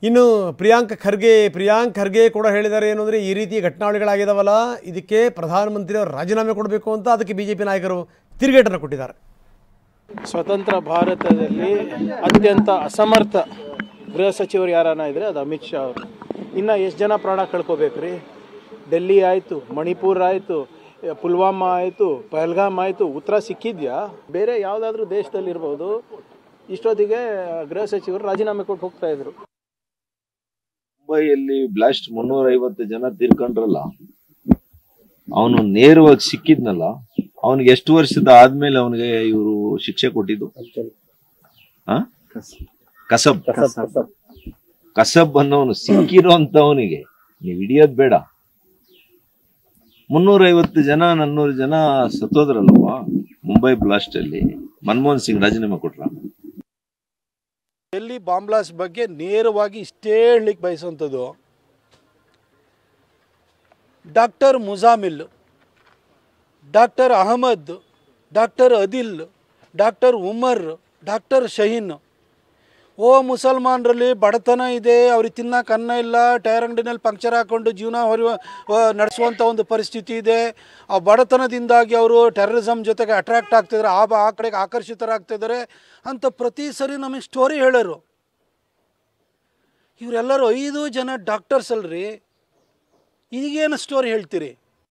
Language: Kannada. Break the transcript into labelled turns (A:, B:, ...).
A: ಇನ್ನು ಪ್ರಿಯಾಂಕ್ ಖರ್ಗೆ ಕೂಡ ಹೇಳಿದ್ದಾರೆ ಏನು ಅಂದರೆ ಈ ರೀತಿ ಘಟನಾವಳಿಗಳಾಗಿದಾವಲ್ಲ ಇದಕ್ಕೆ ಪ್ರಧಾನಮಂತ್ರಿ ಅವರು ರಾಜೀನಾಮೆ ಕೊಡಬೇಕು ಅಂತ ಅದಕ್ಕೆ ಬಿಜೆಪಿ ನಾಯಕರು ತಿರುಗೇಟನ್ನು ಕೊಟ್ಟಿದ್ದಾರೆ.
B: ಸ್ವತಂತ್ರ ಭಾರತದಲ್ಲಿ ಅತ್ಯಂತ ಅಸಮರ್ಥ ಗೃಹ ಸಚಿವರು ಯಾರನ್ನ ಇದ್ರೆ ಅದು ಅಮಿತ್ ಶಾ ಅವರು. ಇನ್ನು ಎಷ್ಟು ಜನ ಪ್ರಾಣ ಕಳ್ಕೊಬೇಕ್ರಿ? ಡೆಲ್ಲಿ ಆಯಿತು, ಮಣಿಪುರ ಆಯಿತು, ಪುಲ್ವಾಮಾ ಆಯಿತು, ಪಹಲ್ಗಾಮ್ ಆಯಿತು, ಉತ್ತರ ಸಿಕ್ಕಿದ್ಯಾ? ಬೇರೆ ಯಾವುದಾದ್ರೂ ದೇಶದಲ್ಲಿರ್ಬೋದು ಇಷ್ಟೊತ್ತಿಗೆ ಗೃಹ ಸಚಿವರು ರಾಜೀನಾಮೆ ಕೊಟ್ಟು ಹೋಗ್ತಾ ಇದ್ರು.
C: ಮುಂಬೈಯಲ್ಲಿ ಬ್ಲಾಸ್ಟ್ 350 ಜನ ತೀರ್ಕೊಂಡ್ರಲ್ಲ, ಅವನು ನೇರವಾಗಿ ಸಿಕ್ಕಿದ್ನಲ್ಲ, ಅವನಿಗೆ ಎಷ್ಟು ವರ್ಷದ ಆದ್ಮೇಲೆ ಅವನಿಗೆ ಇವರು ಶಿಕ್ಷೆ ಕೊಟ್ಟಿದ್ದು? ಕಸಬ್ ಅನ್ನೋನು ಸಿಕ್ಕಿರೋ ಅಂತವನಿಗೆ ನೀವು ಹಿಡಿಯೋದ್ ಬೇಡ. 350 ಜನ 400 ಜನ ಸತ್ತೋದ್ರಲ್ವಾ ಮುಂಬೈ ಬ್ಲಾಸ್ಟ್ ಅಲ್ಲಿ. ಮನಮೋಹನ್ ಸಿಂಗ್ ರಾಜೀನಾಮೆ ಕೊಟ್ರ?
B: ಡೆಲ್ಲಿ ಬಾಂಬ್ ಬ್ಲಾಸ್ಟ್ ಬಗ್ಗೆ ನೇರವಾಗಿ ಇಷ್ಟೇ ಹೇಳಲಿಕ್ಕೆ ಬಯಸುವಂಥದ್ದು, doctor Muzammil, doctor Ahmad, doctor Adil, doctor Umar, doctor Shaheen, ಓ ಮುಸಲ್ಮಾನರಲ್ಲಿ ಬಡತನ ಇದೆ, ಅವ್ರಿಗೆ ತಿನ್ನಕ್ಕೆ ಅನ್ನ ಇಲ್ಲ, ಟೈರ್ ಅಂಗಡಿನಲ್ಲಿ ಪಂಕ್ಚರ್ ಹಾಕ್ಕೊಂಡು ಜೀವನ ನಡೆಸುವಂಥ ಒಂದು ಪರಿಸ್ಥಿತಿ ಇದೆ. ಆ ಬಡತನದಿಂದಾಗಿ ಅವರು ಟೆರರಿಸಮ್ ಜೊತೆಗೆ ಅಟ್ರ್ಯಾಕ್ಟ್ ಆಗ್ತಿದ್ದಾರೆ, ಆ ಕಡೆಗೆ ಆಕರ್ಷಿತರಾಗ್ತಿದ್ದಾರೆ ಅಂತ ಪ್ರತಿ ಸರಿ ನಮಗೆ ಸ್ಟೋರಿ ಹೇಳೋರು. ಇವರೆಲ್ಲರೂ 5 ಜನ ಡಾಕ್ಟರ್ಸ್ ಅಲ್ರಿ, ಈಗೇನು ಸ್ಟೋರಿ ಹೇಳ್ತೀರಿ?